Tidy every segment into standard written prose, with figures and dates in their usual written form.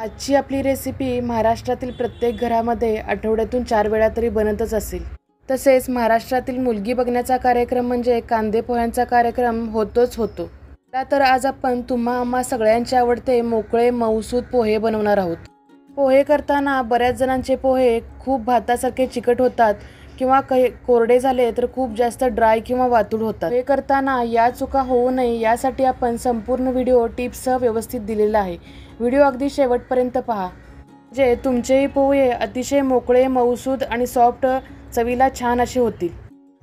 आजची आपली रेसिपी महाराष्ट्रातील प्रत्येक घरामध्ये आठवड्यातून 4 वेळा तरी बनतच असेल। तसेच महाराष्ट्रातील मुलगी बघण्याचा कार्यक्रम म्हणजे कांदे पोह्यांचा कार्यक्रम होतोच होतो। तर आज आपण तुम्हा आम्हा सगळ्यांचे आवडते मोकळे मऊसूद पोहे बनवणार आहोत। पोहे करताना बऱ्याच जणांचे पोहे खूप भातासारखे चिकट होतात किंवा कोरडे झाले तर खूप जास्त ड्राय किंवा वातूळ होतात। हे करताना या चुका होऊ नये यासाठी आपण संपूर्ण व्हिडिओ टिप्ससह व्यवस्थित दिलेला आहे। व्हिडिओ अगदी शेवटपर्यंत पहा, जे तुमचेही पोहे अतिशय मोकळे मऊसूद आणि सॉफ्ट चवीला छान असे होतील।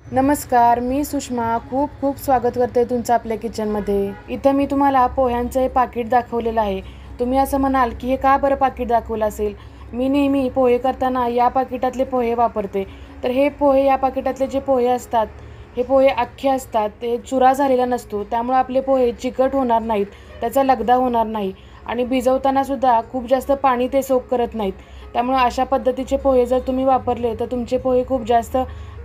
नमस्कार, मी सुषमा खूप खूप स्वागत करते तुमचं आपल्या किचनमध्ये। इथं मी तुम्हाला पोह्यांचे पाकिट दाखवलेलं आहे। तुम्ही असं म्हणाल की हे का बरं पाकिट दाखवलं असेल? मी नेहमी पोहे करताना या पाकिटातले पोहे वापरते। तर हे पोहे, या पाकिटातले जे पोहे असतात हे पोहे अख्खे असतात, ते चुरा झालेला नसतो, त्यामुळे आपले पोहे चिकट होणार नाहीत, त्याचा लगदा होणार नाही आणि भिजवताना सुद्धा खूप जास्त पाणी ते सोक करत नाहीत। त्यामुळे अशा पद्धतीचे पोहे जर तुम्ही वापरले तर तुमचे पोहे खूप जास्त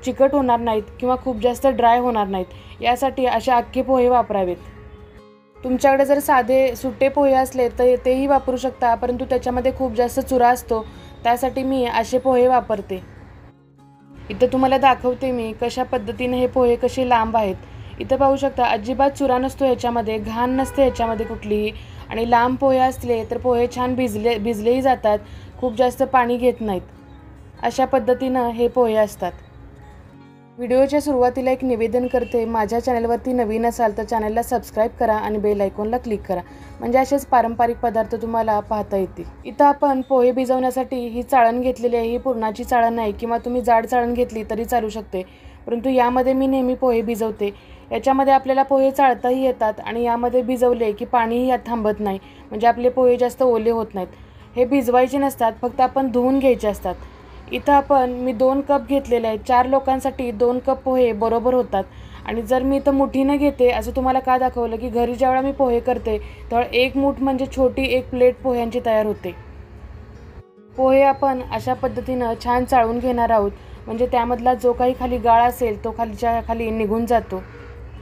चिकट होणार नाहीत किंवा खूप जास्त ड्राय होणार नाहीत। यासाठी असे अख्खे पोहे वापरावेत। तुमच्याकडे जर साधे सुट्टे पोहे असले तर तेही वापरू शकता, परंतु त्याच्यामध्ये खूप जास्त चुरा असतो, त्यासाठी मी असे पोहे वापरते। इथं तुम्हाला दाखवते मी कशा पद्धतीने हे पोहे कसे लांब आहेत। इथं पाहू शकता अजिबात चुरा नसतो, याच्यामध्ये घाण नसते याच्यामध्ये कुठलीही, आणि लांब पोहे असले तर पोहे छान भिजलेही जातात, खूप जास्त पाणी घेत नाहीत। अशा पद्धतीनं हे पोहे असतात। व्हिडिओच्या सुरुवातीला एक निवेदन करते, माझ्या चॅनलवरती नवीन असाल तर चॅनलला सबस्क्राईब करा आणि बेल आयकॉनला क्लिक करा, म्हणजे असेच पारंपरिक पदार्थ तुम्हाला पाहता येतील। इथं आपण पोहे भिजवण्यासाठी ही चाळण घेतलेली आहे। ही पुरणाची चाळण आहे किंवा तुम्ही जाड चाळण घेतली तरी चालू शकते, परंतु यामध्ये मी नेहमी पोहे भिजवते। याच्यामध्ये आपल्याला पोहे चाळताही येतात आणि यामध्ये भिजवले की पाणीही यात थांबत नाही, म्हणजे आपले पोहे जास्त ओले होत नाहीत। हे भिजवायचे नसतात, फक्त आपण धुवून घ्यायचे असतात। इथं मी 2 कप घेतलेले आहेत। 4 लोकांसाठी 2 कप पोहे बरोबर होतात। आणि जर मी इथं मुठीनं घेते, असं तुम्हाला का दाखवलं की घरी ज्यावेळा मी पोहे करते तेव्हा 1 मूठ म्हणजे छोटी 1 प्लेट पोह्यांची तयार होते। पोहे आपण अशा पद्धतीनं छान चाळून घेणार आहोत, म्हणजे त्यामधला जो काही खाली गाळ असेल तो खाली निघून जातो।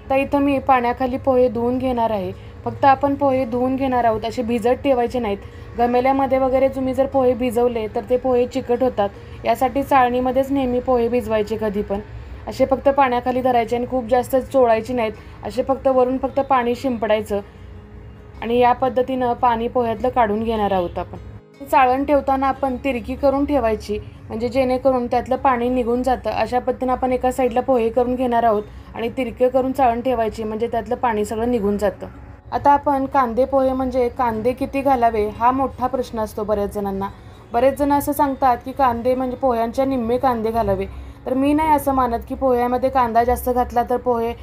तर इथं मी पाण्याखाली पोहे धुवून घेणार आहे। फक्त आपण पोहे धुवून घेणार आहोत, असे भिजत ठेवायचे नाहीत। गमेल्यामध्ये वगैरे तुम्ही जर पोहे भिजवले तर ते पोहे चिकट होतात, यासाठी चाळणीमध्येच नेहमी पोहे भिजवायचे कधी पण। असे फक्त पाण्याखाली धरायचे आणि खूप जास्त चोळायचे नाहीत, असे फक्त वरून फक्त पाणी शिंपडायचं आणि या पद्धतीनं पाणी पोह्यातलं काढून घेणार आहोत आपण। चाळण ठेवताना आपण तिरकी करून ठेवायची, म्हणजे जेणेकरून त्यातलं पाणी निघून जातं। अशा पद्धतीनं आपण एका साईडला पोहे करून घेणार आहोत आणि तिरके करून चाळण ठेवायची, म्हणजे त्यातलं पाणी सगळं निघून जातं। आता आपण कांदे पोहे म्हणजे कांदे किती घालावे हा मोठा प्रश्न असतो बऱ्याच जणांना। बरेच जण असं सांगतात की कांदे म्हणजे पोह्यांच्या निम्मे कांदे घालावे, तर मी नाही असं मानत की पोह्यामध्ये कांदा जास्त घातला तर पोहे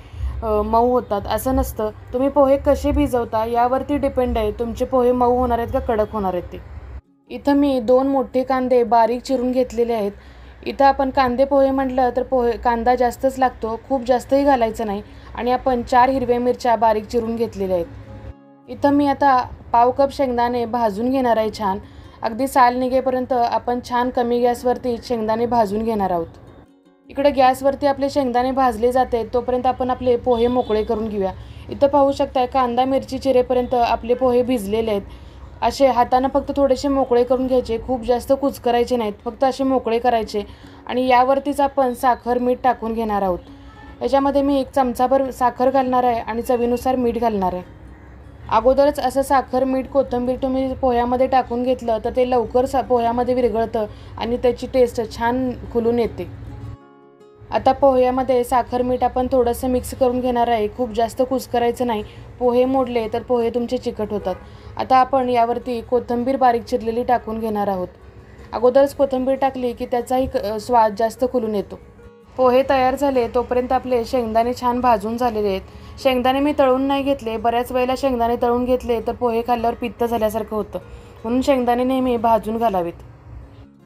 मऊ होतात, असं नसतं। तुम्ही पोहे कसे भिजवता यावरती डिपेंड आहे, तुमचे पोहे मऊ होणार आहेत का कडक होणार आहेत ते। इथं मी 2 मोठे कांदे बारीक चिरून घेतलेले आहेत। इथं आपण कांदे पोहे म्हटलं तर कांदा जास्तच लागतो, खूप जास्तही घालायचं नाही। आणि आपण 4 हिरव्या मिरच्या बारीक चिरून घेतलेल्या आहेत। इथं मी आता पाव कप शेंगदाणे भाजून घेणार आहे छान, अगदी साल निघेपर्यंत आपण छान कमी गॅसवरती शेंगदाणे भाजून घेणार आहोत। इकडे गॅसवरती आपले शेंगदाणे भाजले जाते तोपर्यंत आपण आपले पोहे मोकळे करून घेऊया। इथं पाहू शकताय कांदा मिरची चिरेपर्यंत आपले पोहे भिजलेले आहेत। असे हातानं फक्त थोडेसे मोकळे करून घ्यायचे, खूप जास्त कुचकरायचे नाहीत, फक्त असे मोकळे करायचे। आणि यावरतीच आपण साखर मीठ टाकून घेणार आहोत। याच्यामध्ये मी 1 चमचाभर साखर घालणार आहे आणि चवीनुसार मीठ घालणार आहे। अगोदरच असं साखर मीठ कोथिंबीर तुम्ही पोह्यामध्ये टाकून घेतलं तर ते लवकर पोह्यामध्ये विरघळतं आणि त्याची टेस्ट छान खुलून येते। आता पोह्यामध्ये साखर मीठ आपण थोडंसं मिक्स करून घेणार आहे, खूप जास्त कुस्करायचं नाही, पोहे मोडले तर पोहे तुमचे चिकट होतात। आता आपण यावरती कोथिंबीर बारीक चिरलेली टाकून घेणार आहोत। अगोदरच कोथिंबीर टाकली की त्याचाही स्वाद जास्त खुलून येतो। पोहे तयार झाले तोपर्यंत आपले शेंगदाणे छान भाजून झालेले आहेत। शेंगदाणे मी तळून नाही घेतले, बऱ्याच वेळेला शेंगदाणे तळून घेतले तर पोहे खाल्ल्यावर पित्त झाल्यासारखं होतं, म्हणून शेंगदाणे नेहमी भाजून घालावेत।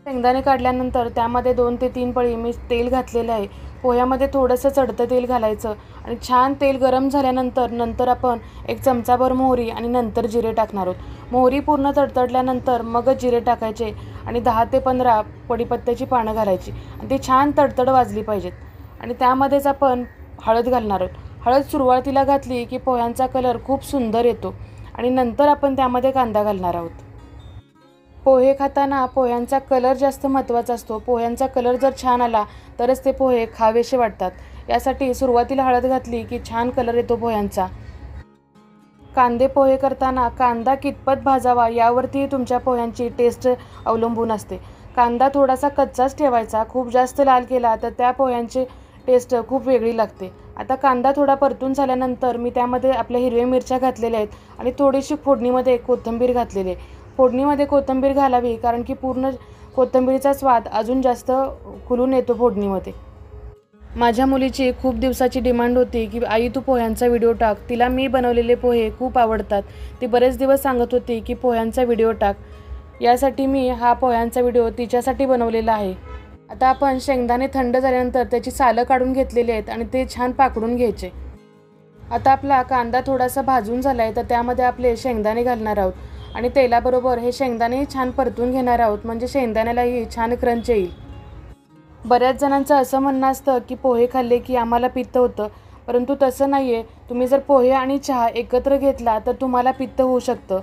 शेंगदाणे काढल्यानंतर त्यामध्ये 2 ते 3 पळी मी तेल घातलेलं आहे। पोह्यामध्ये थोडंसं चढतं तेल घालायचं आणि छान तेल गरम झाल्यानंतर आपण 1 चमचाभर मोहरी आणि नंतर जिरे टाकणार आहोत। मोहरी पूर्ण तडतडल्यानंतर मगच जिरे टाकायचे आणि 10 ते 15 कढीपत्त्याची पानं घालायची आणि ती छान तडतड वाजली पाहिजेत। आणि त्यामध्येच आपण हळद घालणार आहोत। हळद सुरुवातीला घातली की पोह्यांचा कलर खूप सुंदर येतो आणि नंतर आपण त्यामध्ये कांदा घालणार आहोत। पोहे खाताना पोह्यांचा कलर जास्त महत्त्वाचा असतो. पोह्यांचा कलर जर छान आला तरच ते पोहे खावेसे वाटतात. यासाठी सुरुवातीला हळद घातली की छान कलर येतो पोह्यांचा. कांदे पोहे करताना कांदा कितपत भाजावा यावरती तुमच्या पोह्यांची टेस्ट अवलंबून असते. कांदा थोडासा कच्चाच ठेवायचा. खूप जास्त लाल केला तर त्या पोह्यांची टेस्ट खूप वेगळी लागते. आता कांदा थोडा परतून झाल्यानंतर मी त्यामध्ये आपल्या हिरव्या मिरच्या घातलेल्या आहेत आणि थोडीशी फोडणीमध्ये कोथिंबीर घातलेली आहे. फोडणीमध्ये कोथिंबीर घालावी कारण की पूर्ण कोथिंबीरीचा स्वाद अजून जास्त खुलून येतो फोडणीमध्ये. माझ्या मुलीची खूप दिवसाची डिमांड होती की आई तू पोह्यांचा व्हिडिओ टाक. तिला मी बनवलेले पोहे खूप आवडतात. ती बरेच दिवस सांगत होती की पोह्यांचा व्हिडिओ टाक. यासाठी मी हा पोह्यांचा व्हिडिओ तिच्यासाठी बनवलेला आहे. आता आपण शेंगदाणे थंड झाल्यानंतर त्याची सालं काढून घेतलेली आहेत आणि ते छान पाकडून घ्यायचे. आता आपला कांदा थोडासा भाजून झाला आहे तर त्यामध्ये आपले शेंगदाणे घालणार आहोत आणि तेलाबरोबर हे शेंगदाणे छान परतून घेणार आहोत म्हणजे शेंगदाण्यालाही छान क्रंच येईल. बऱ्याच जणांचं असं म्हणणं असतं की पोहे खाल्ले की आम्हाला पित्त होतं, परंतु तसं नाही आहे. तुम्ही जर पोहे आणि चहा एकत्र घेतला तर तुम्हाला पित्त होऊ शकतं.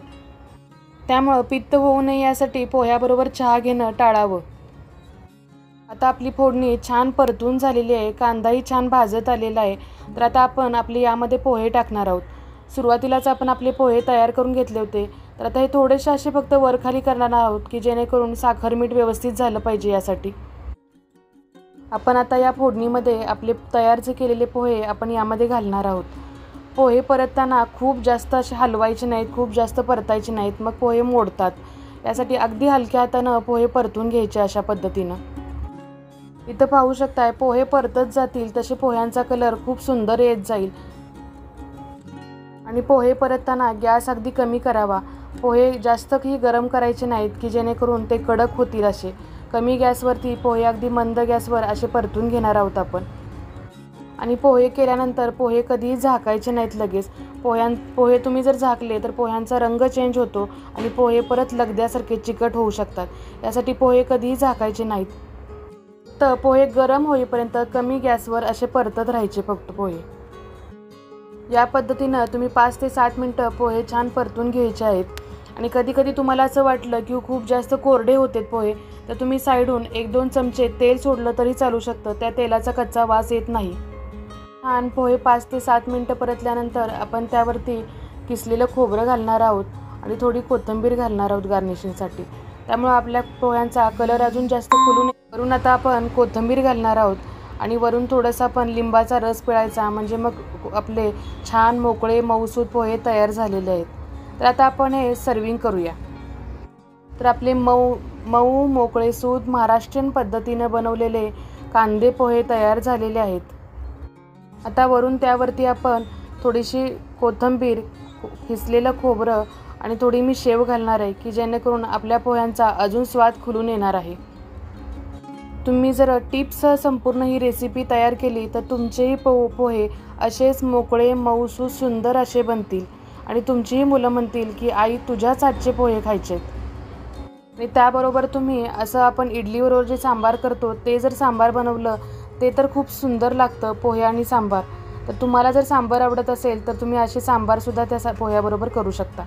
त्यामुळं पित्त होऊ नये यासाठी पोह्याबरोबर चहा घेणं टाळावं. आता आपली फोडणी छान परतून झालेली आहे. कांदाही छान भाजत आलेला आहे. तर आता आपण आपले यामध्ये पोहे टाकणार आहोत. सुरुवातीलाच आपण आपले पोहे तयार करून घेतले होते. तर आता हे थोडेसे असे फक्त वरखाली करणार आहोत की जेणेकरून साखर मीठ व्यवस्थित झालं पाहिजे यासाठी. आपण आता या फोडणीमध्ये आपले तयार जे केलेले पोहे आपण यामध्ये घालणार आहोत. पोहे परतताना खूप जास्त असे हलवायचे नाहीत, खूप जास्त परतायचे नाहीत, मग पोहे मोडतात. यासाठी अगदी हलक्या हातानं पोहे परतून घ्यायचे अशा पद्धतीनं. इथं पाहू शकताय पोहे परतत जातील तसे पोह्यांचा कलर खूप सुंदर येत जाईल. आणि पोहे परतताना गॅस अगदी कमी करावा. पोहे जास्तही गरम करायचे नाहीत की जेणेकरून ते कडक होतील. असे कमी गॅसवरती पोहे अगदी मंद गॅसवर असे परतून घेणार आहोत आपण. आणि पोहे केल्यानंतर पोहे कधीही झाकायचे नाहीत लगेच. पोहे तुम्ही जर झाकले तर पोह्यांचा रंग चेंज होतो आणि पोहे परत लगद्यासारखे चिकट होऊ शकतात. यासाठी पोहे कधीही झाकायचे नाहीत. तर पोहे गरम होईपर्यंत कमी गॅसवर असे परतत राहायचे फक्त पोहे. या पद्धतीनं तुम्ही 5 ते 7 मिनटं पोहे छान परतून घ्यायचे आहेत. आणि कधी कधी तुम्हाला असं वाटलं की खूप जास्त कोरडे होते पोहे तर तुम्ही साईडून 1-2 चमचे तेल सोडलं तरी चालू शकतं. त्या तेलाचा कच्चा वास येत नाही. छान पोहे 5 ते 7 मिनटं परतल्यानंतर आपण त्यावरती किसलेलं खोबरं घालणार आहोत आणि थोडी कोथिंबीर घालणार आहोत गार्निशिंगसाठी. त्यामुळे आपल्या पोह्यांचा कलर अजून जास्त खुलून. वरून आता आपण कोथिंबीर घालणार आहोत आणि वरून थोडासा आपण लिंबाचा रस पिळायचा म्हणजे मग आपले छान मोकळे मऊसूत पोहे तयार झालेले आहेत. तर आता आपण हे सर्विंग करूया. तर आपले मऊ मोकळे सूद महाराष्ट्रीयन पद्धतीनं बनवलेले कांदे पोहे तयार झालेले आहेत. आता वरून त्यावरती आपण थोडीशी कोथिंबीर, किसलेलं खोबरं आणि थोडी मी शेव घालणार आहे की जेणेकरून आपल्या पोह्यांचा अजून स्वाद खुलून येणार आहे. तुम्ही जर टिप्ससह संपूर्ण ही रेसिपी तयार केली तर तुमचेही पोहे असेच मोकळे मऊसूद सुंदर असे बनतील आणि तुमचीही मुलं म्हणतील की आई तुझ्याच हातचे पोहे खायचेत. आणि त्याबरोबर तुम्ही असं आपण इडलीबरोबर जे सांबार करतो ते जर सांबार बनवलं ते तर खूप सुंदर लागतं पोहे आणि सांबार. तर तुम्हाला जर सांबार आवडत असेल तर तुम्ही असे सांबारसुद्धा त्या पोह्याबरोबर करू शकता.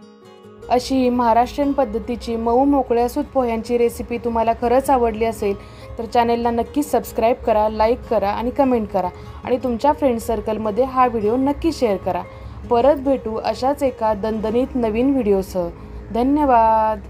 अशी महाराष्ट्रीयन पद्धतीची मऊ मोकळ्यासूद पोह्यांची रेसिपी तुम्हाला खरंच आवडली असेल तर चॅनेलला नक्की सबस्क्राईब करा, लाईक करा आणि कमेंट करा आणि तुमच्या फ्रेंड सर्कलमध्ये हा व्हिडिओ नक्की शेअर करा. परत भेटू अशाच एका दणदणीत नवीन व्हिडिओसह. धन्यवाद.